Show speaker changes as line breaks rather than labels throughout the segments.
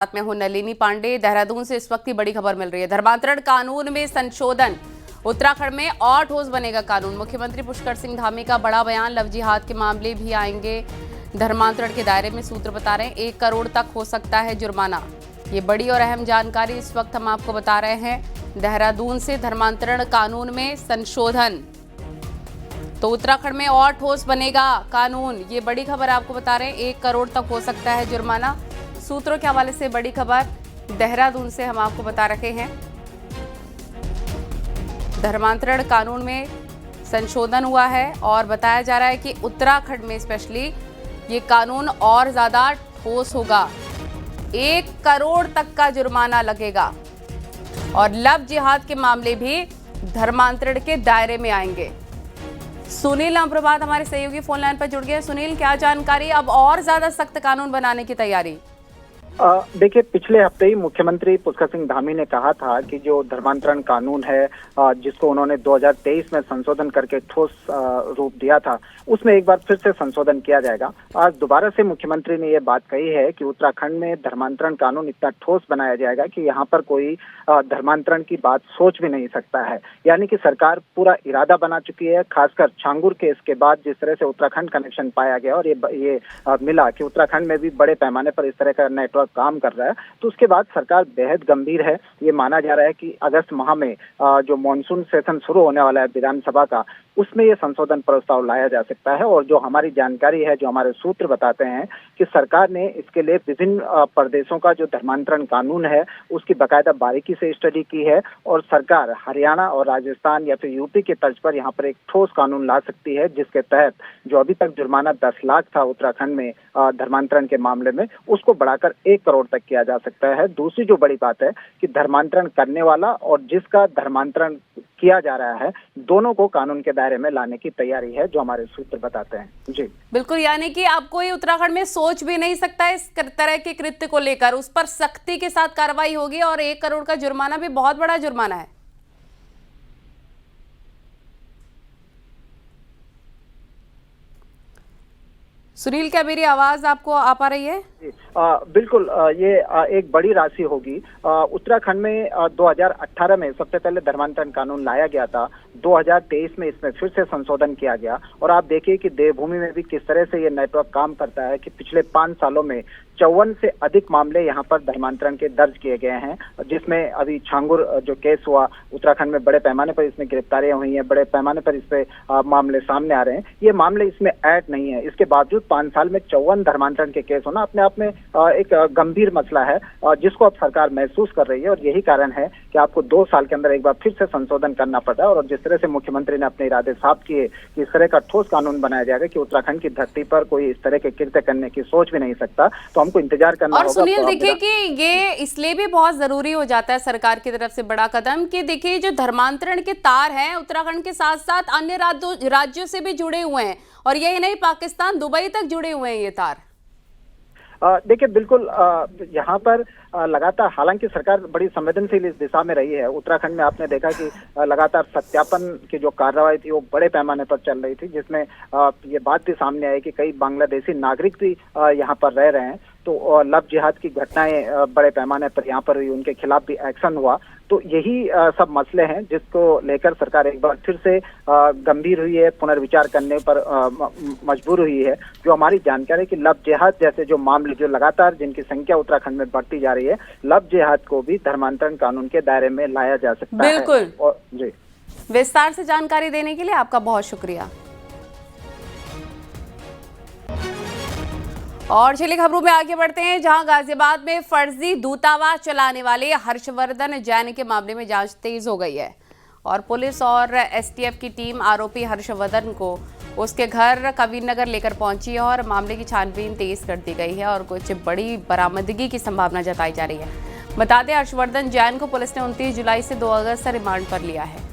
साथ में हूं नलिनी पांडे। देहरादून से इस वक्त की बड़ी खबर मिल रही है। धर्मांतरण कानून में संशोधन, उत्तराखंड में और ठोस बनेगा कानून। मुख्यमंत्री पुष्कर सिंह धामी का बड़ा बयान, लव जिहाद के मामले भी आएंगे धर्मांतरण के दायरे में। सूत्र बता रहे हैं 1 करोड़ तक हो सकता है जुर्माना। ये बड़ी और अहम जानकारी इस वक्त हम आपको बता रहे हैं। देहरादून से धर्मांतरण कानून में संशोधन, तो उत्तराखंड में और ठोस बनेगा कानून। ये बड़ी खबर आपको बता रहे हैं, 1 करोड़ तक हो सकता है जुर्माना। सूत्रों के हवाले से बड़ी खबर देहरादून से हम आपको बता रहे हैं। धर्मांतरण कानून में संशोधन हुआ है और बताया जा रहा है कि उत्तराखंड में स्पेशली ये कानून और ज्यादा ठोस होगा। 1 करोड़ तक का जुर्माना लगेगा और लव जिहाद के मामले भी धर्मांतरण के दायरे में आएंगे। सुनील अमप्रभात हमारे सहयोगी फोन लाइन पर जुड़ गए। सुनील, क्या जानकारी, अब और ज्यादा सख्त कानून बनाने की तैयारी?
देखिए, पिछले हफ्ते ही मुख्यमंत्री पुष्कर सिंह धामी ने कहा था कि जो धर्मांतरण कानून है जिसको उन्होंने 2023 में संशोधन करके ठोस रूप दिया था, उसमें एक बार फिर से संशोधन किया जाएगा। आज दोबारा से मुख्यमंत्री ने ये बात कही है कि उत्तराखंड में धर्मांतरण कानून इतना ठोस बनाया जाएगा कि यहाँ पर कोई धर्मांतरण की बात सोच भी नहीं सकता है। यानी कि सरकार पूरा इरादा बना चुकी है। खासकर छांगुर केस के बाद जिस तरह से उत्तराखंड कनेक्शन पाया गया और ये मिला कि उत्तराखंड में भी बड़े पैमाने पर इस तरह का नेटवर्क काम कर रहा है, तो उसके बाद सरकार बेहद गंभीर है। ये माना जा रहा है कि अगस्त माह में जो मॉनसून सेशन शुरू होने वाला है विधानसभा का, उसमें ये संशोधन प्रस्ताव लाया जा सकता है। और जो हमारी जानकारी है, जो हमारे सूत्र बताते हैं कि सरकार ने इसके लिए विभिन्न प्रदेशों का जो धर्मांतरण कानून है उसकी बाकायदा बारीकी से स्टडी की है और सरकार हरियाणा और राजस्थान या फिर यूपी के तर्ज पर यहाँ पर एक ठोस कानून ला सकती है, जिसके तहत जो अभी तक जुर्माना 10 लाख था उत्तराखंड में धर्मांतरण के मामले में, उसको बढ़ाकर 1 करोड़ तक किया जा सकता है। दूसरी जो बड़ी बात है कि धर्मांतरण करने वाला और जिसका धर्मांतरण किया जा रहा है, दोनों को कानून के दायरे में लाने की तैयारी है, जो हमारे सूत्र बताते हैं। जी
बिल्कुल, यानी कि आप कोई उत्तराखंड में सोच भी नहीं सकता इस तरह के कृत्य को लेकर, उस पर सख्ती के साथ कार्रवाई होगी और 1 करोड़ का जुर्माना भी बहुत बड़ा जुर्माना है। सुनील, क्या मेरी आवाज आपको आ पा रही है?
बिल्कुल, ये एक बड़ी राशि होगी। उत्तराखंड में 2018 में सबसे पहले धर्मांतरण कानून लाया गया था। 2023 में इसमें फिर से संशोधन किया गया और आप देखिए कि देवभूमि में भी किस तरह से ये नेटवर्क काम करता है कि पिछले 5 सालों में 54 से अधिक मामले यहाँ पर धर्मांतरण के दर्ज किए गए हैं, जिसमें अभी छांगुर जो केस हुआ, उत्तराखंड में बड़े पैमाने पर इसमें गिरफ्तारियां हुई हैं, बड़े पैमाने पर इस पे मामले सामने आ रहे हैं। ये मामले इसमें ऐड नहीं है। इसके बावजूद 5 साल में 54 धर्मांतरण के केस होना अपने आप में एक गंभीर मसला है, जिसको अब सरकार महसूस कर रही है। और यही कारण है कि आपको 2 साल के अंदर एक बार फिर से संशोधन करना पड़ रहा है। और जिस तरह से मुख्यमंत्री ने अपने इरादे साफ किए कि इस तरह का ठोस कानून बनाया जाएगा कि उत्तराखंड की धरती पर कोई इस तरह के कृत्य करने की सोच भी नहीं सकता, तो हमको इंतजार करना
और
होगा।
सुनील, देखिए कि ये इसलिए भी बहुत जरूरी हो जाता है सरकार की तरफ से बड़ा कदम कि देखिए जो धर्मांतरण के तार हैं उत्तराखंड के साथ साथ अन्य राज्यों से भी जुड़े हुए हैं, और यही नहीं, पाकिस्तान, दुबई तक जुड़े हुए हैं ये तार।
देखिए, बिल्कुल यहाँ पर लगातार, हालांकि सरकार बड़ी संवेदनशील इस दिशा में रही है। उत्तराखंड में आपने देखा कि लगातार सत्यापन की जो कार्रवाई थी वो बड़े पैमाने पर चल रही थी, जिसमें ये बात भी सामने आई कि कई बांग्लादेशी नागरिक भी यहाँ पर रह रहे हैं। तो लव जिहाद की घटनाएं बड़े पैमाने पर यहाँ पर हुई, उनके खिलाफ भी एक्शन हुआ। तो यही सब मसले हैं जिसको लेकर सरकार एक बार फिर से गंभीर हुई है, पुनर्विचार करने पर मजबूर हुई है। जो हमारी जानकारी कि लव जिहाद जैसे जो मामले जो लगातार जिनकी संख्या उत्तराखंड में बढ़ती जा रही है, लव जिहाद को भी धर्मांतरण कानून के दायरे में लाया जा सकता है।
बिल्कुल।
और जी,
विस्तार से जानकारी देने के लिए आपका बहुत शुक्रिया। और चलिए खबरों में आगे बढ़ते हैं, जहां गाजियाबाद में फर्जी दूतावास चलाने वाले हर्षवर्धन जैन के मामले में जांच तेज हो गई है और पुलिस और एसटीएफ की टीम आरोपी हर्षवर्धन को उसके घर कबीरनगर लेकर पहुंची है और मामले की छानबीन तेज कर दी गई है और कुछ बड़ी बरामदगी की संभावना जताई जा रही है। बता दें, हर्षवर्धन जैन को पुलिस ने 29 जुलाई से 2 अगस्त से रिमांड पर लिया है।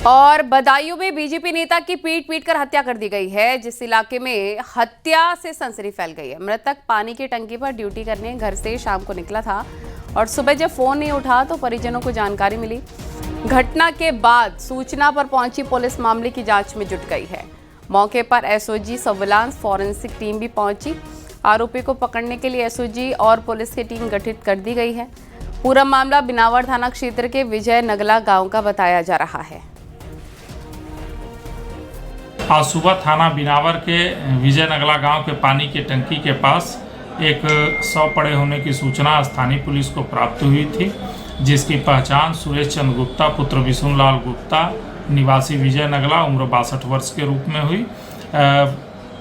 और बदायूं में बीजेपी नेता की पीट कर हत्या कर दी गई है, जिस इलाके में हत्या से सनसनी फैल गई है। मृतक पानी की टंकी पर ड्यूटी करने घर से शाम को निकला था और सुबह जब फोन नहीं उठा तो परिजनों को जानकारी मिली। घटना के बाद सूचना पर पहुंची पुलिस मामले की जांच में जुट गई है। मौके पर एसओजी सर्विलांस फॉरेंसिक टीम भी पहुंची। आरोपी को पकड़ने के लिए एसओजी और पुलिस की टीम गठित कर दी गई है। पूरा मामला बिनावर थाना क्षेत्र के विजय नगला गांव का बताया जा रहा है।
आज सुबह थाना बिनावर के विजय नगला गांव के पानी की टंकी के पास एक शव पड़े होने की सूचना स्थानीय पुलिस को प्राप्त हुई थी, जिसकी पहचान सुरेश चंद्र गुप्ता पुत्र विष्णुलाल गुप्ता निवासी विजय नगला उम्र 62 वर्ष के रूप में हुई।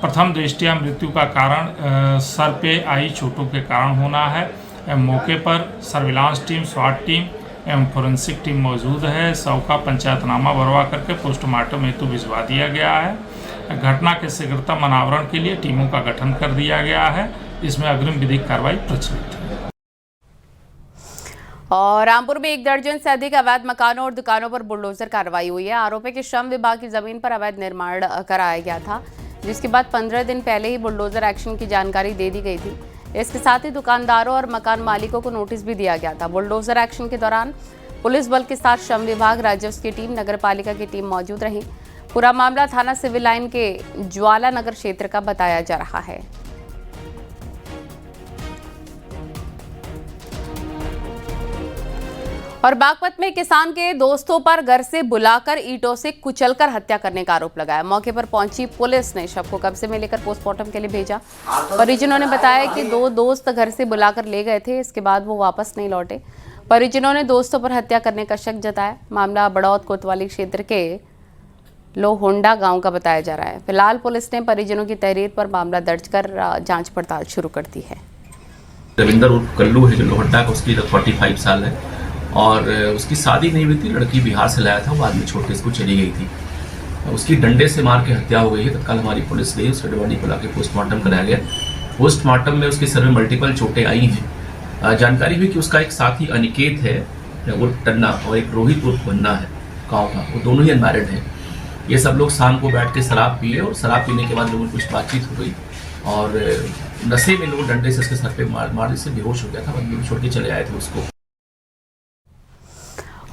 प्रथम दृष्टया मृत्यु का कारण सर पे आई चोटों के कारण होना है। मौके पर सर्विलांस टीम, स्वाट टीम एवं फोरेंसिक टीम मौजूद है। शव का पंचायतनामा भरवा करके पोस्टमार्टम हेतु भिजवा दिया गया है। घटना के शीघ्रतम अनावरण के लिए टीमों का गठन कर दिया गया है। इसमें अग्रिम विधिक कार्रवाई प्रचलित है।
और रामपुर में 1 दर्जन से अधिक अवैध मकानों और दुकानों पर बुलडोजर कार्रवाई हुई है। आरोपी के श्रम विभाग की जमीन पर अवैध निर्माण कराया गया था, जिसके बाद 15 दिन पहले ही बुलडोजर एक्शन की जानकारी दे दी गई थी। इसके साथ ही दुकानदारों और मकान मालिकों को नोटिस भी दिया गया था। बुलडोजर एक्शन के दौरान पुलिस बल के साथ श्रम विभाग, राजस्व की टीम, नगर पालिका की टीम मौजूद रही। पूरा मामला थाना सिविल लाइन के ज्वाला नगर क्षेत्र का बताया जा रहा है। और बागपत में किसान के दोस्तों पर घर से बुलाकर ईंटों से कुचलकर हत्या करने का आरोप लगाया। मौके पर पहुंची पुलिस ने शव को कब्जे में लेकर पोस्टमार्टम के लिए भेजा। परिजनों ने बताया कि 2 दोस्त घर से बुलाकर ले गए थे, इसके बाद वो वापस नहीं लौटे। परिजनों ने दोस्तों पर हत्या करने का शक जताया। मामला बड़ौद कोतवाली क्षेत्र के लोहोंडा गांव का बताया जा रहा है। फिलहाल पुलिस ने परिजनों की तहरीर पर मामला दर्ज कर जाँच पड़ताल शुरू कर दी है।
रविंदर उर्फ कल्लू है जो लोहंडा का, उसकी 45 साल है और उसकी शादी नहीं हुई थी। लड़की बिहार से लाया था, वो आदमी छोड़ के इसको चली गई थी। उसकी डंडे से मार के हत्या हो गई है। तत्काल हमारी पुलिस गई, उसके बॉडी को लाके पोस्टमार्टम कराया गया। पोस्टमार्टम में उसके सर में मल्टीपल चोटें आई हैं। जानकारी हुई कि उसका एक साथी अनिकेत है उर्फ टन्ना और एक रोहित उर्फ बन्ना है गाँव का, वो दोनों ही अनमैरिड हैं। ये सब लोग शाम को बैठ के शराब पिए और शराब पीने के बाद लोगों की कुछ बातचीत हो गई और नशे में लोग डंडे से उसके सर पे मारने से बेहोश हो गया था। बंदूक छोड़ के चले आए थे उसको।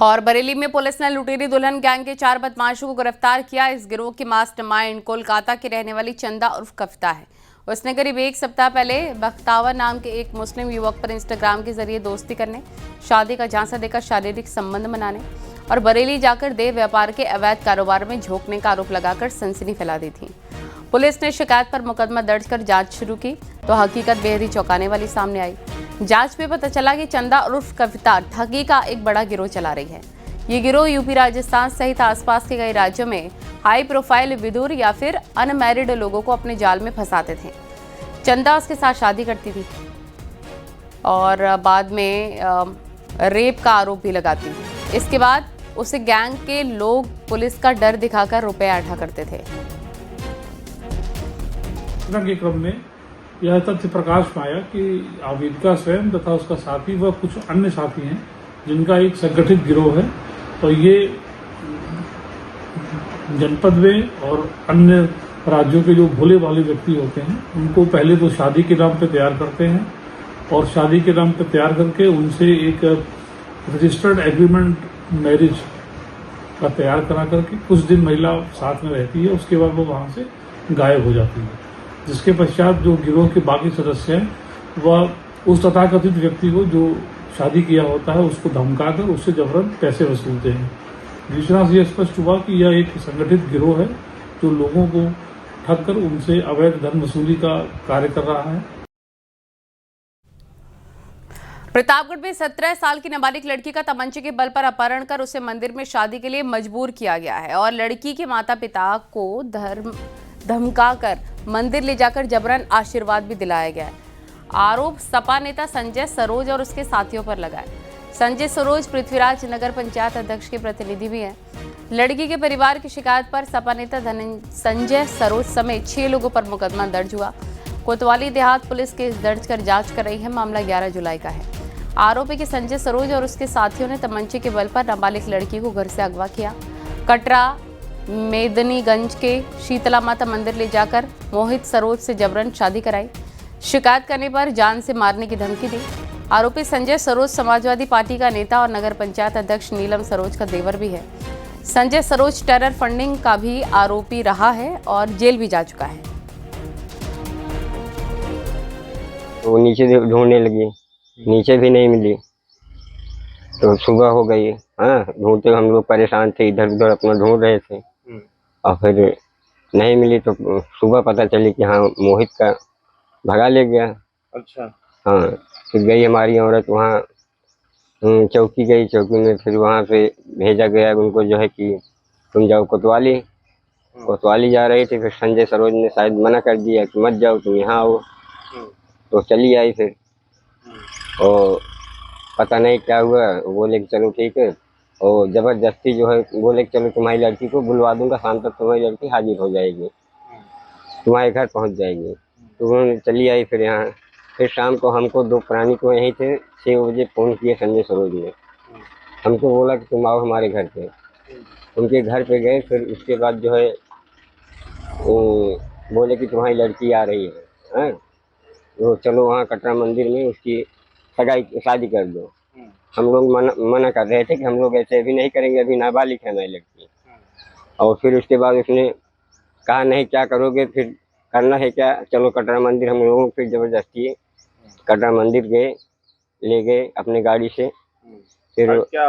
और बरेली में पुलिस ने लुटेरी दुल्हन गैंग के 4 बदमाशों को गिरफ्तार किया। इस गिरोह की मास्टरमाइंड कोलकाता की रहने वाली चंदा उर्फ कविता है। उसने करीब 1 सप्ताह पहले बख्तावर नाम के एक मुस्लिम युवक पर इंस्टाग्राम के जरिए दोस्ती करने, शादी का झांसा देकर शारीरिक संबंध बनाने और बरेली जाकर देह व्यापार के अवैध कारोबार में झोंकने का आरोप लगाकर सनसनी फैला दी थी। पुलिस ने शिकायत पर मुकदमा दर्ज कर जांच शुरू की तो हकीकत बेहद ही चौंकाने वाली सामने आई। जांच में पता चला कि चंदा उर्फ कविता ठगी का एक बड़ा गिरोह चला रही है। ये गिरोह यूपी, राजस्थान सहित आसपास के कई राज्यों में हाई प्रोफाइल विधुर या फिर अनमैरिड लोगों को अपने जाल में फंसाते थे। चंदा उसके साथ शादी करती थी और बाद में रेप का आरोप भी लगाती। इसके बाद उसे गैंग के लोग पुलिस का डर दिखाकर रुपए ऐंठा करते थे।
के क्रम में यह तथ्य प्रकाश में आया कि आवेदिका स्वयं तथा उसका साथी व कुछ अन्य साथी हैं जिनका एक संगठित गिरोह है। तो ये जनपद में और अन्य राज्यों के जो भोले भाले व्यक्ति होते हैं उनको पहले तो शादी के नाम पे तैयार करते हैं और शादी के नाम पे तैयार करके उनसे एक रजिस्टर्ड एग्रीमेंट मैरिज का तैयार करा करके कुछ दिन महिला साथ में रहती है, उसके बाद वो वहां से गायब हो जाती है। जिसके पश्चात जो गिरोह के बाकी सदस्य हैं वह उस तथाकथित व्यक्ति को जो शादी किया होता है उसको धमकाकर उससे जबरन पैसे वसूलते हैं। दूसरा से यह स्पष्ट हुआ कि यह एक संगठित गिरोह है जो लोगों को ठग कर उनसे अवैध धन वसूली का कार्य कर रहा है।
प्रतापगढ़ में 17 साल की नाबालिग लड़की का तमंचे के बल पर अपहरण कर उसे मंदिर में शादी के लिए मजबूर किया गया है और लड़की के माता पिता को धमकाकर मंदिर ले जाकर जबरन आशीर्वाद भी दिलाया गया है। आरोप सपा नेता संजय सरोज और उसके साथियों पर लगा है। संजय सरोज पृथ्वीराज नगर पंचायत अध्यक्ष के प्रतिनिधि भी हैं। लड़की के परिवार की शिकायत पर सपा नेता संजय सरोज समेत 6 लोगों पर मुकदमा दर्ज हुआ। कोतवाली देहात पुलिस केस दर्ज कर जांच कर रही है। मामला 11 जुलाई का है। आरोपी के संजय सरोज और उसके साथियों ने तमंचे के बल पर नाबालिग लड़की को घर से अगवा किया। कटरा मेदनीगंज के शीतला माता मंदिर ले जाकर मोहित सरोज से जबरन शादी कराई। शिकायत करने पर जान से मारने की धमकी दी। आरोपी संजय सरोज समाजवादी पार्टी का नेता और नगर पंचायत अध्यक्ष नीलम सरोज का देवर भी है। संजय सरोज टेरर फंडिंग का भी आरोपी रहा है और जेल भी जा चुका है।
तो नीचे ढूंढने लगी, नीचे भी नहीं मिली, तो सुबह हो गई। हाँ, ढूंढते हम लोग परेशान थे, इधर उधर अपना ढूंढ रहे थे और फिर नहीं मिली तो सुबह पता चली कि हाँ मोहित का भगा ले गया।
अच्छा।
हाँ, फिर गई हमारी औरत वहाँ चौकी गई, चौकी में फिर वहाँ से भेजा गया उनको जो है कि तुम जाओ कोतवाली। कोतवाली जा रही थी, फिर संजय सरोज ने शायद मना कर दिया कि मत जाओ, तुम यहाँ आओ। तो चली आई फिर, और पता नहीं क्या हुआ, बोले कि चलो ठीक है, और ज़बरदस्ती जो है बोले कि चलो तुम्हारी लड़की को बुलवा दूंगा, शाम तक तुम्हारी लड़की हाजिर हो जाएगी, तुम्हारे घर पहुंच जाएगी। तो उन्होंने चली आई फिर यहाँ। फिर शाम को हमको दो प्राणी को यहीं थे 6 बजे फ़ोन किए संजय सरोज ने, हमको बोला कि तुम आओ हमारे घर पे। उनके घर पे गए, फिर उसके बाद जो है बोले कि तुम्हारी लड़की आ रही है, हाँ तो चलो वहाँ कटरा मंदिर में उसकी शादी कर दो। हम लोग मना कर रहे थे कि हम लोग ऐसे अभी नहीं करेंगे, अभी नाबालिग है हमारी लड़की। और फिर उसके बाद उसने कहा नहीं क्या करोगे, फिर करना है क्या, चलो कटरा मंदिर। हम लोगों को फिर ज़बरदस्ती कटरा मंदिर गए, ले गए अपने गाड़ी से। फिर
क्या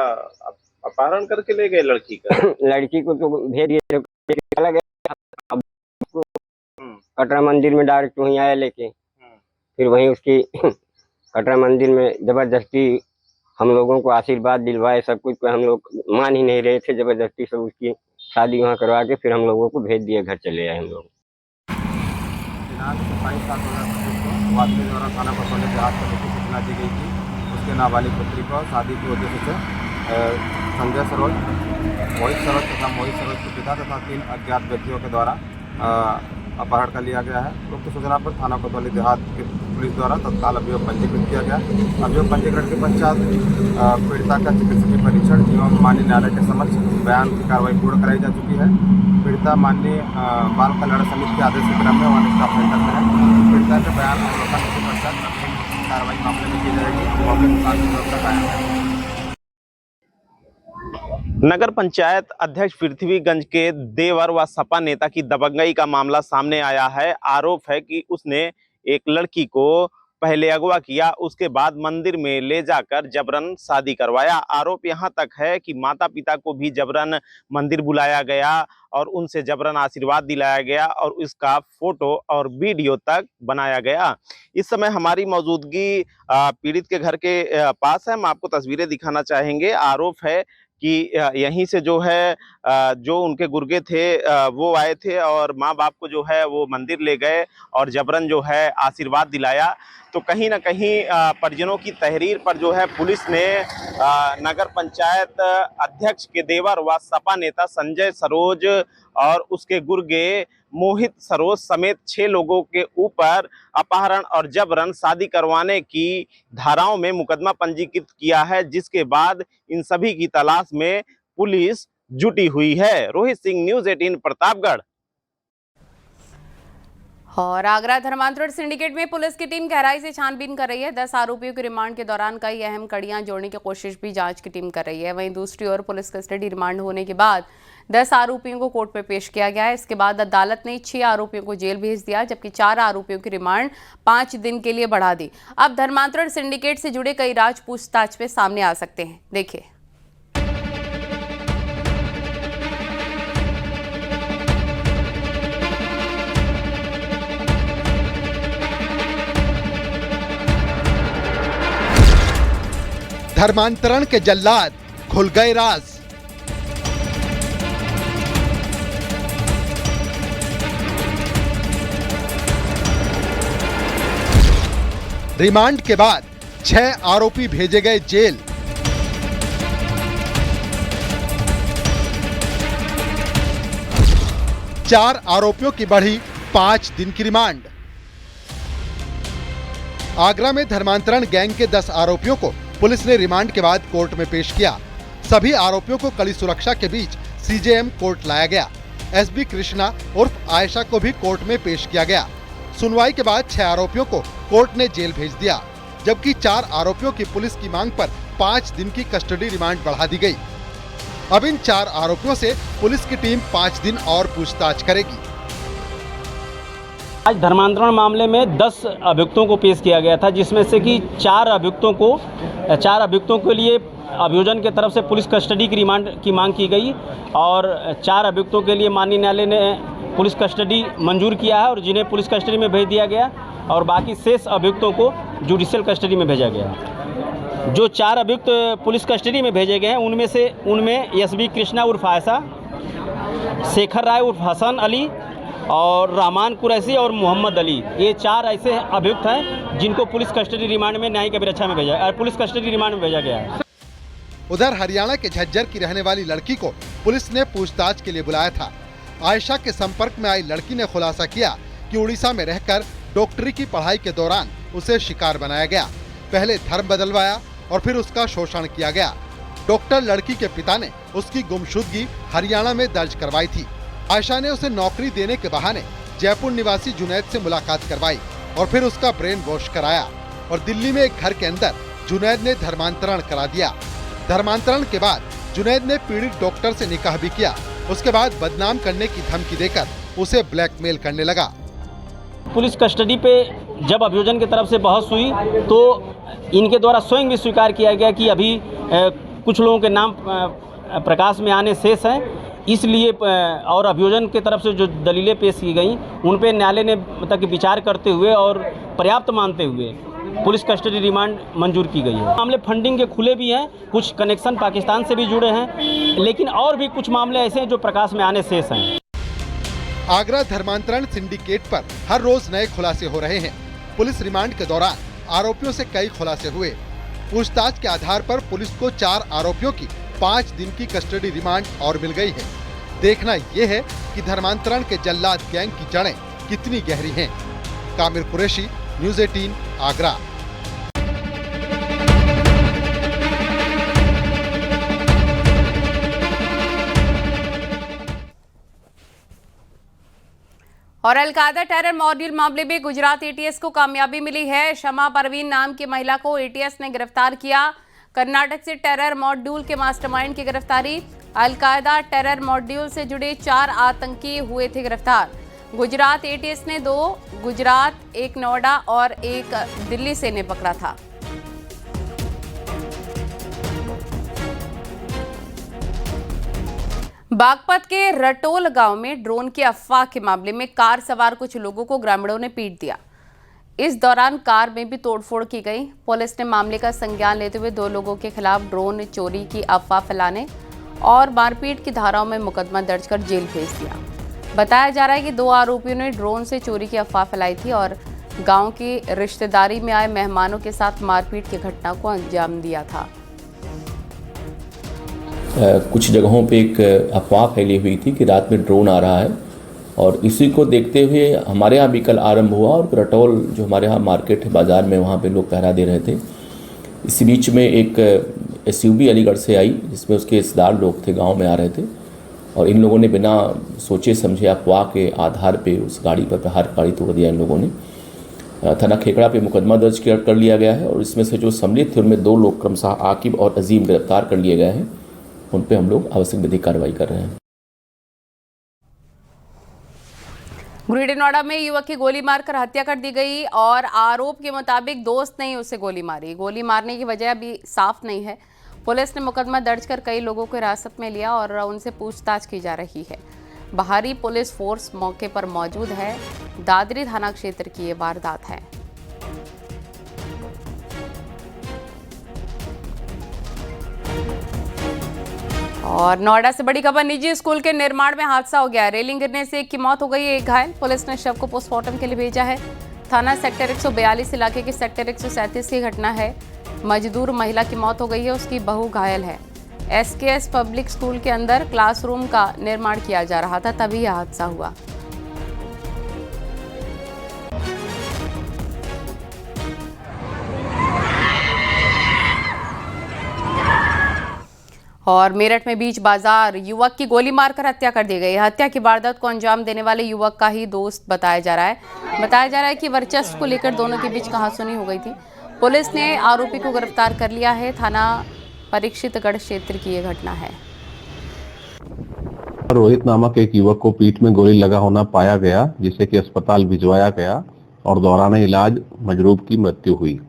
अपहरण करके ले गए लड़की का?
लड़की को तो भेज दिए, चला गया कटरा मंदिर में, डायरेक्ट वहीं आया लेके। फिर वहीं उसकी कटरा मंदिर में ज़बरदस्ती हम लोगों को आशीर्वाद दिलवाए, सब कुछ हम लोग मान ही नहीं रहे थे, ज़बरदस्ती सब उसकी शादी वहाँ करवा के फिर हम लोगों को भेज दिया, घर चले आए हम लोग।
दिनांक 27/7/2025 को वादी द्वारा थाना पटवारी के हाथ पर लिखित सूचना दी गई थी। उसके नाबालिग पुत्री को शादी की उद्देश्य से संजय सरोज, मोहित सरोज तथा मोहित सरोज के पिता तथा 3 अज्ञात व्यक्तियों के द्वारा अपहरण कर लिया गया है। उक्त सूचना पर थाना कोतवाली देहात की पुलिस द्वारा तत्काल अभियोग पंजीकृत किया गया। अभियोग पंजीकरण के पश्चात पीड़िता का चिकित्सकीय परीक्षण एवं माननीय न्यायालय के समक्ष बयान की कार्रवाई पूर्ण कराई जा चुकी है। पीड़िता माननीय बाल कल्याण समिति के आदेश के क्रम में वन स्टाफ सेंटर में है। पीड़िता के बयान अवलोकन के पश्चात कार्रवाई मामले में की जाएगी। मौके पर कानूनी व्यवस्था कायम है।
नगर पंचायत अध्यक्ष पृथ्वीगंज के देवर व सपा नेता की दबंगई का मामला सामने आया है। आरोप है कि उसने एक लड़की को पहले अगवा किया, उसके बाद मंदिर में ले जाकर जबरन शादी करवाया। आरोप यहाँ तक है कि माता पिता को भी जबरन मंदिर बुलाया गया और उनसे जबरन आशीर्वाद दिलाया गया और उसका फोटो और वीडियो तक बनाया गया। इस समय हमारी मौजूदगी पीड़ित के घर के पास है, हम आपको तस्वीरें दिखाना चाहेंगे। आरोप है कि यहीं से जो है जो उनके गुर्गे थे वो आए थे और माँ बाप को जो है वो मंदिर ले गए और जबरन जो है आशीर्वाद दिलाया। तो कहीं ना कहीं परिजनों की तहरीर पर जो है पुलिस ने नगर पंचायत अध्यक्ष के देवर व सपा नेता संजय सरोज और उसके गुर्गे मोहित सरोज समेत 6 लोगों के ऊपर अपहरण और जबरन शादी करवाने की धाराओं में मुकदमा पंजीकृत किया है, जिसके बाद इन सभी की तलाश में पुलिस जुटी हुई है। रोहित सिंह, न्यूज़ 18 प्रतापगढ़।
और आगरा धर्मांतरण सिंडिकेट में पुलिस की टीम गहराई से छानबीन कर रही है। 10 आरोपियों के रिमांड के दौरान कई अहम कड़ियां जोड़ने की कोशिश भी जांच की टीम कर रही है। वहीं दूसरी ओर पुलिस कस्टडी रिमांड होने के बाद 10 आरोपियों को कोर्ट में पेश किया गया है। इसके बाद अदालत ने 6 आरोपियों को जेल भेज दिया, जबकि 4 आरोपियों की रिमांड 5 दिन के लिए बढ़ा दी। अब धर्मांतरण सिंडिकेट से जुड़े कई राज पूछताछ में सामने आ सकते हैं। देखिए।
धर्मांतरण के जल्लाद खुल गए राज। रिमांड के बाद 6 आरोपी भेजे गए जेल। चार आरोपियों की बढ़ी 5 दिन की रिमांड। आगरा में धर्मांतरण गैंग के 10 आरोपियों को पुलिस ने रिमांड के बाद कोर्ट में पेश किया। सभी आरोपियों को कड़ी सुरक्षा के बीच सीजेएम कोर्ट लाया गया। एसबी कृष्णा उर्फ आयशा को भी कोर्ट में पेश किया गया। सुनवाई के बाद 6 आरोपियों को कोर्ट ने जेल भेज दिया। जबकि 4 आरोपियों की पुलिस की मांग पर 5 दिन की कस्टडी रिमांड बढ़ा दी गई। अब इन 4 आरोपियों से पुलिस की टीम 5 दिन और पूछताछ करेगी।
आज धर्मांतरण मामले में 10 अभियुक्तों को पेश किया गया था, जिसमें से कि 4 अभियुक्तों के लिए अभियोजन के तरफ से पुलिस कस्टडी की रिमांड की मांग की गई और 4 अभियुक्तों के लिए माननीय न्यायालय ने पुलिस कस्टडी मंजूर किया है और जिन्हें पुलिस कस्टडी में भेज दिया गया और बाकी शेष अभियुक्तों को जुडिशियल कस्टडी में भेजा गया। जो 4 अभियुक्त पुलिस कस्टडी में भेजे गए हैं उनमें एसबी कृष्णा उर्फ आयशा, शेखर राय उर्फ हसन अली और रहमान कुरैशी और मोहम्मद अली, ये 4 ऐसे अभियुक्त हैं जिनको पुलिस कस्टडी रिमांड में न्यायिक अभिरक्षा में पुलिस कस्टडी रिमांड में भेजा गया है।
उधर हरियाणा के झज्जर की रहने वाली लड़की को पुलिस ने पूछताछ के लिए बुलाया था। आयशा के संपर्क में आई लड़की ने खुलासा किया कि उड़ीसा में रहकर डॉक्टरी की पढ़ाई के दौरान उसे शिकार बनाया गया। पहले धर्म बदलवाया और फिर उसका शोषण किया गया। डॉक्टर लड़की के पिता ने उसकी गुमशुदगी हरियाणा में दर्ज करवाई थी। आयशा ने उसे नौकरी देने के बहाने जयपुर निवासी जुनैद से मुलाकात करवाई और फिर उसका ब्रेन वॉश कराया और दिल्ली में एक घर के अंदर जुनैद ने धर्मांतरण करा दिया। धर्मांतरण के बाद जुनैद ने पीड़ित डॉक्टर से निकाह भी किया। उसके बाद बदनाम करने की धमकी देकर उसे ब्लैकमेल करने लगा।
पुलिस कस्टडी पे जब अभियोजन की तरफ से बहस हुई तो इनके द्वारा स्वयं भी स्वीकार किया गया कि अभी कुछ लोगों के नाम प्रकाश में आने शेष हैं, इसलिए और अभियोजन की तरफ से जो दलीलें पेश की गई उन पे न्यायालय ने मतलब कि विचार करते हुए और पर्याप्त मानते हुए पुलिस कस्टडी रिमांड मंजूर की गई है। मामले फंडिंग के खुले भी हैं, कुछ कनेक्शन पाकिस्तान से भी जुड़े हैं, लेकिन और भी कुछ मामले ऐसे हैं जो प्रकाश में आने शेष हैं।
आगरा धर्मांतरण सिंडिकेट पर हर रोज नए खुलासे हो रहे हैं। पुलिस रिमांड के दौरान आरोपियों से कई खुलासे हुए। पूछताछ के आधार पर पुलिस को 4 आरोपियों की 5 दिन की कस्टडी रिमांड और मिल गई है। देखना यह है कि धर्मांतरण के जल्लाद गैंग की जड़ें कितनी गहरी हैं। कामिर कुरैशी, न्यूज़ 18, आगरा।
और अलकायदा टेरर मॉड्यूल मामले में गुजरात एटीएस को कामयाबी मिली है। शमा परवीन नाम की महिला को एटीएस ने गिरफ्तार किया। कर्नाटक से टेरर मॉड्यूल के मास्टरमाइंड की गिरफ्तारी। अलकायदा टेरर मॉड्यूल से जुड़े 4 आतंकी हुए थे गिरफ्तार। गुजरात एटीएस ने 2 गुजरात, 1 नोएडा और 1 दिल्ली से इन्हें पकड़ा था। बागपत के रटोल गांव में ड्रोन की अफवाह के मामले में कार सवार कुछ लोगों को ग्रामीणों ने पीट दिया। इस दौरान कार में भी तोड़फोड़ की गई। पुलिस ने मामले का संज्ञान लेते हुए 2 लोगों के खिलाफ ड्रोन चोरी की अफवाह फैलाने और मारपीट की धाराओं में मुकदमा दर्ज कर जेल भेज दिया। बताया जा रहा है कि 2 आरोपियों ने ड्रोन से चोरी की अफवाह फैलाई थी और गांव की रिश्तेदारी में आए मेहमानों के साथ मारपीट की घटना को अंजाम दिया था।
कुछ जगहों पे एक अफवाह फैली हुई थी कि रात में ड्रोन आ रहा है और इसी को देखते हुए हमारे यहाँ भी कल आरंभ हुआ और रटोल जो हमारे यहाँ मार्केट है, बाज़ार में, वहाँ पे लोग पहरा दे रहे थे। इसी बीच में एक एसयूवी अलीगढ़ से आई जिसमें उसके रिश्तेदार लोग थे, गांव में आ रहे थे और इन लोगों ने बिना सोचे समझे अफवाह के आधार पे उस गाड़ी पर प्रहार गाड़ी तोड़ दिया। इन लोगों ने थाना खेकड़ा पे मुकदमा दर्ज कर लिया गया है और इसमें से जो सम्मिलित थे उनमें 2 लोग क्रमशः आकिब और अजीम गिरफ्तार कर लिए गए हैं। उन पे हम लोग आवश्यक विधिक कार्रवाई कर रहे हैं।
ग्रेटर नोएडा में युवक की गोली मारकर हत्या कर दी गई और आरोप के मुताबिक दोस्त ने उसे गोली मारी। गोली मारने की वजह अभी साफ नहीं है। पुलिस ने मुकदमा दर्ज कर कई लोगों को हिरासत में लिया और उनसे पूछताछ की जा रही है। बाहरी पुलिस फोर्स मौके पर मौजूद है। दादरी थाना क्षेत्र की ये वारदात है। और नोएडा से बड़ी खबर, निजी स्कूल के निर्माण में हादसा हो गया। रेलिंग गिरने से एक की मौत हो गई, एक घायल। पुलिस ने शव को पोस्टमार्टम के लिए भेजा है। थाना सेक्टर 142 इलाके की सेक्टर 137 की घटना है। मजदूर महिला की मौत हो गई है, उसकी बहू घायल है। एसकेएस पब्लिक स्कूल के अंदर क्लासरूम का निर्माण किया जा रहा था, तभी यह हादसा हुआ। और मेरठ में बीच बाजार युवक की गोली मारकर हत्या कर दी गई। हत्या की वारदात को अंजाम देने वाले युवक का ही दोस्त बताया जा रहा है। बताया जा रहा है कि वर्चस्व को लेकर दोनों के बीच कहासुनी हो गई थी। पुलिस ने आरोपी को गिरफ्तार कर लिया है। थाना परीक्षितगढ़ क्षेत्र की ये घटना है।
रोहित नामक एक युवक को पीठ में गोली लगा होना पाया गया, जिसे कि अस्पताल भिजवाया गया और दौरान इलाज मजरूब की मृत्यु हुई।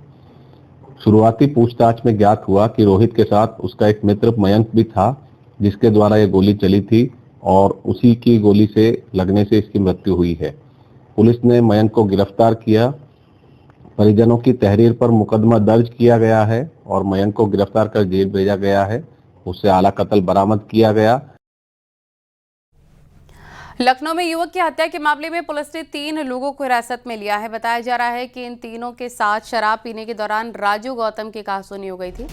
शुरुआती पूछताछ में ज्ञात हुआ कि रोहित के साथ उसका एक मित्र मयंक भी था, जिसके द्वारा यह गोली चली थी और उसी की गोली से लगने से इसकी मृत्यु हुई है। पुलिस ने मयंक को गिरफ्तार किया। परिजनों की तहरीर पर मुकदमा दर्ज किया गया है और मयंक को गिरफ्तार कर जेल भेजा गया है। उससे आला कत्ल बरामद किया गया।
लखनऊ में युवक की हत्या के मामले में पुलिस ने 3 लोगों को हिरासत में लिया है। बताया जा रहा है कि इन तीनों के साथ शराब पीने के दौरान राजू गौतम की कहासुनी हो गई थी।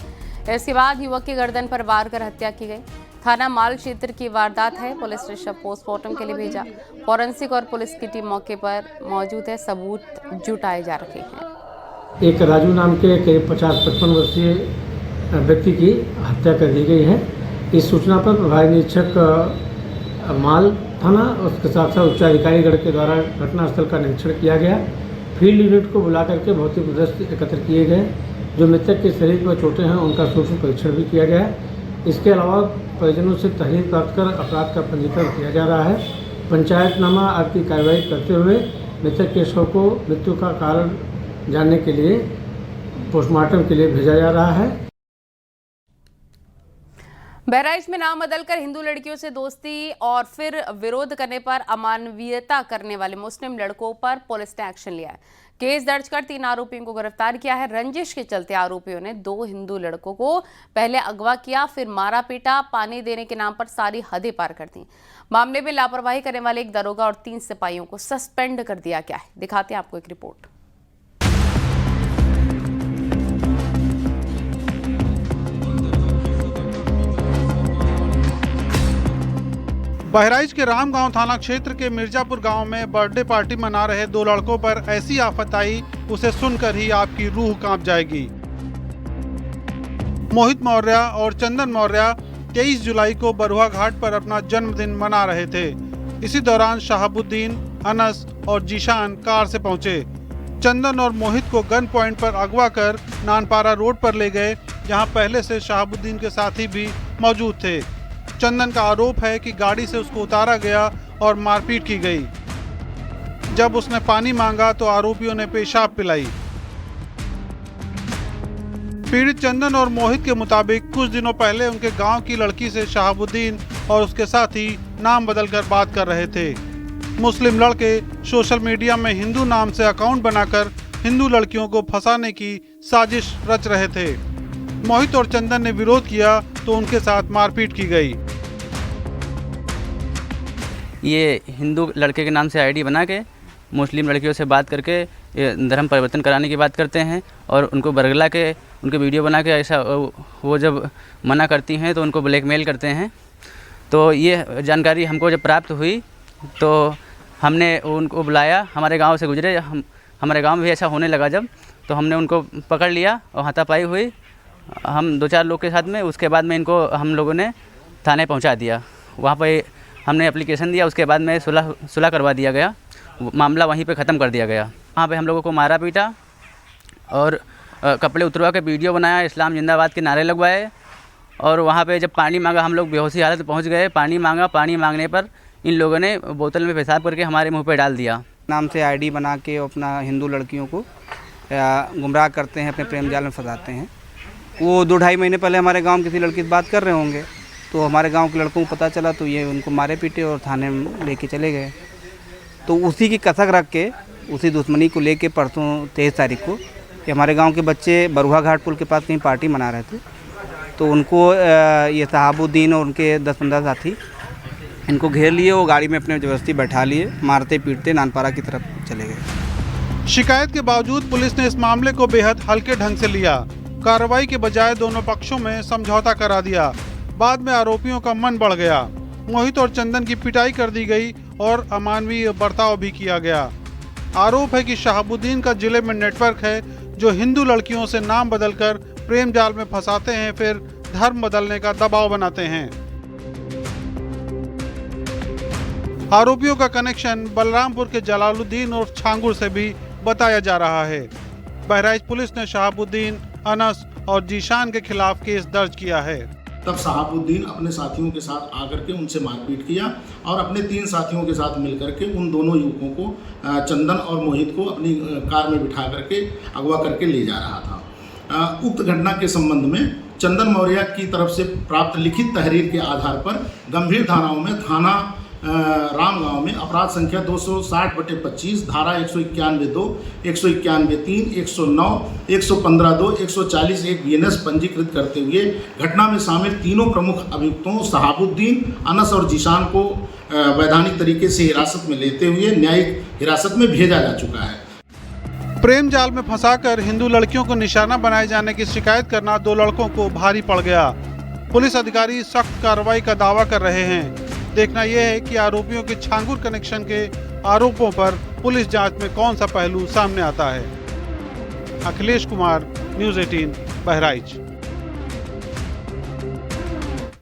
इसके बाद युवक की गर्दन पर वार कर हत्या की गई। थाना माल क्षेत्र की वारदात है। पुलिस ने शव पोस्टमार्टम के लिए भेजा। फॉरेंसिक और पुलिस की टीम मौके पर मौजूद है। सबूत जुटाए जा रहे हैं।
एक राजू नाम के करीब 50-55 वर्षीय व्यक्ति की हत्या कर दी गई है। इस सूचना पर प्रभारी निरीक्षक माल थाना उसके साथ साथ उच्चाधिकारीगढ़ के द्वारा घटनास्थल का निरीक्षण किया गया। फील्ड यूनिट को बुला करके भौतिक दृश्य एकत्र किए गए। जो मृतक के शरीर पर चोटें हैं उनका सूक्ष्म परीक्षण भी किया गया। इसके अलावा परिजनों से तहरीर प्राप्त कर अपराध का पंजीकरण किया जा रहा है। पंचायतनामा आदि की कार्रवाई करते हुए मृतक के शव को मृत्यु का कारण जानने के लिए पोस्टमार्टम के लिए भेजा जा रहा है।
बहराइच में नाम बदलकर हिंदू लड़कियों से दोस्ती और फिर विरोध करने पर अमानवीयता करने वाले मुस्लिम लड़कों पर पुलिस ने एक्शन लिया है। केस दर्ज कर 3 आरोपियों को गिरफ्तार किया है। रंजिश के चलते आरोपियों ने 2 हिंदू लड़कों को पहले अगवा किया, फिर मारा पीटा, पानी देने के नाम पर सारी हदें पार कर दी। मामले में लापरवाही करने वाले एक दरोगा और 3 सिपाहियों को सस्पेंड कर दिया गया है। दिखाते हैं आपको एक रिपोर्ट।
बहराइच के रामगांव थाना क्षेत्र के मिर्जापुर गांव में बर्थडे पार्टी मना रहे 2 लड़कों पर ऐसी आफत आई, उसे सुनकर ही आपकी रूह कांप जाएगी। मोहित मौर्य और चंदन मौर्य 23 जुलाई को बरुआ घाट पर अपना जन्मदिन मना रहे थे। इसी दौरान शहाबुद्दीन, अनस और जीशान कार से पहुंचे। चंदन और मोहित को गन पॉइंट पर अगवा कर नानपारा रोड पर ले गए, जहां पहले से शहाबुद्दीन के साथी भी मौजूद थे। चंदन का आरोप है कि गाड़ी से उसको उतारा गया और मारपीट की गई। जब उसने पानी मांगा तो आरोपियों ने पेशाब पिलाई। पीड़ित चंदन और मोहित के मुताबिक कुछ दिनों पहले उनके गांव की लड़की से शहाबुद्दीन और उसके साथी नाम बदलकर बात कर रहे थे। मुस्लिम लड़के सोशल मीडिया में हिंदू नाम से अकाउंट बनाकर हिंदू लड़कियों को फंसाने की साजिश रच रहे थे। मोहित और चंदन ने विरोध किया तो उनके साथ मारपीट की गई।
ये हिंदू लड़के के नाम से आईडी बना के मुस्लिम लड़कियों से बात करके धर्म परिवर्तन कराने की बात करते हैं और उनको बरगला के उनके वीडियो बना के ऐसा वो जब मना करती हैं तो उनको ब्लैकमेल करते हैं। तो ये जानकारी हमको जब प्राप्त हुई तो हमने उनको बुलाया। हमारे गांव से गुजरे, हमारे गांव में भी ऐसा होने लगा जब, तो हमने उनको पकड़ लिया और हाथापाई हुई हम 2-4 लोग के साथ में। उसके बाद में इनको हम लोगों ने थाने पहुंचा दिया। वहां पे हमने एप्लीकेशन दिया। उसके बाद में सुलह करवा दिया गया। मामला वहीं पे ख़त्म कर दिया गया। वहाँ पे हम लोगों को मारा पीटा और कपड़े उतरवा के वीडियो बनाया, इस्लाम जिंदाबाद के नारे लगवाए। और वहाँ पे जब पानी मांगा, हम लोग बेहोशी हालत पहुँच गए। पानी मांगा, पानी मांगने पर इन लोगों ने बोतल में पेशाब करके हमारे मुँह पे डाल दिया।
नाम से आईडी बना के अपना हिंदू लड़कियों को गुमराह करते हैं, अपने प्रेम जाल में फंसाते हैं। वो 2-2.5 महीने पहले हमारे गांव किसी लड़की से बात कर रहे होंगे, तो हमारे गांव के लड़कों को पता चला तो ये उनको मारे पीटे और थाने में लेके चले गए। तो उसी की कसक रख के, उसी दुश्मनी को लेके परसों 23 तारीख को कि हमारे गांव के बच्चे बरुआ घाट पुल के पास कहीं पार्टी मना रहे थे, तो उनको ये शहाबुद्दीन और उनके 10-15 साथी इनको घेर लिए। वो गाड़ी में अपने जबरदस्ती बैठा लिए, मारते पीटते नानपारा की तरफ चले गए।
शिकायत के बावजूद पुलिस ने इस मामले को बेहद हल्के ढंग से लिया। कार्रवाई के बजाय दोनों पक्षों में समझौता करा दिया। बाद में आरोपियों का मन बढ़ गया। मोहित और चंदन की पिटाई कर दी गई और अमानवीय बर्ताव भी किया गया। आरोप है कि शहाबुद्दीन का जिले में नेटवर्क है जो हिंदू लड़कियों से नाम बदलकर प्रेम जाल में फंसाते हैं, फिर धर्म बदलने का दबाव बनाते हैं। आरोपियों का कनेक्शन बलरामपुर के जलालुद्दीन और छांगुर से भी बताया जा रहा है। बहराइच पुलिस ने शहाबुद्दीन, अनस और जीशान के खिलाफ केस दर्ज किया है।
तब शहाबुद्दीन अपने साथियों के साथ आकर के उनसे मारपीट किया और अपने 3 साथियों के साथ मिलकर के उन दोनों युवकों को, चंदन और मोहित को, अपनी कार में बिठा करके अगवा करके ले जा रहा था। उक्त घटना के संबंध में चंदन मौर्य की तरफ से प्राप्त लिखित तहरीर के आधार पर गंभीर धाराओं में थाना रामगांव में अपराध संख्या 260/25 धारा 191(2), 191(3), 109, 115(2), 140(1) BNS पंजीकृत करते हुए घटना में शामिल तीनों प्रमुख अभियुक्तों शहाबुद्दीन, अनस और जीशान को वैधानिक तरीके से हिरासत में लेते हुए न्यायिक हिरासत में भेजा जा चुका है।
प्रेम जाल में फंसाकर हिंदू लड़कियों को निशाना बनाए जाने की शिकायत करना 2 लड़कों को भारी पड़ गया। पुलिस अधिकारी सख्त कार्रवाई का दावा कर रहे हैं। देखना यह है कि आरोपियों के छांगुर कनेक्शन के आरोपों पर पुलिस जांच में कौन सा पहलू सामने आता है। अखिलेश कुमार, न्यूज़ 18, बहराइच।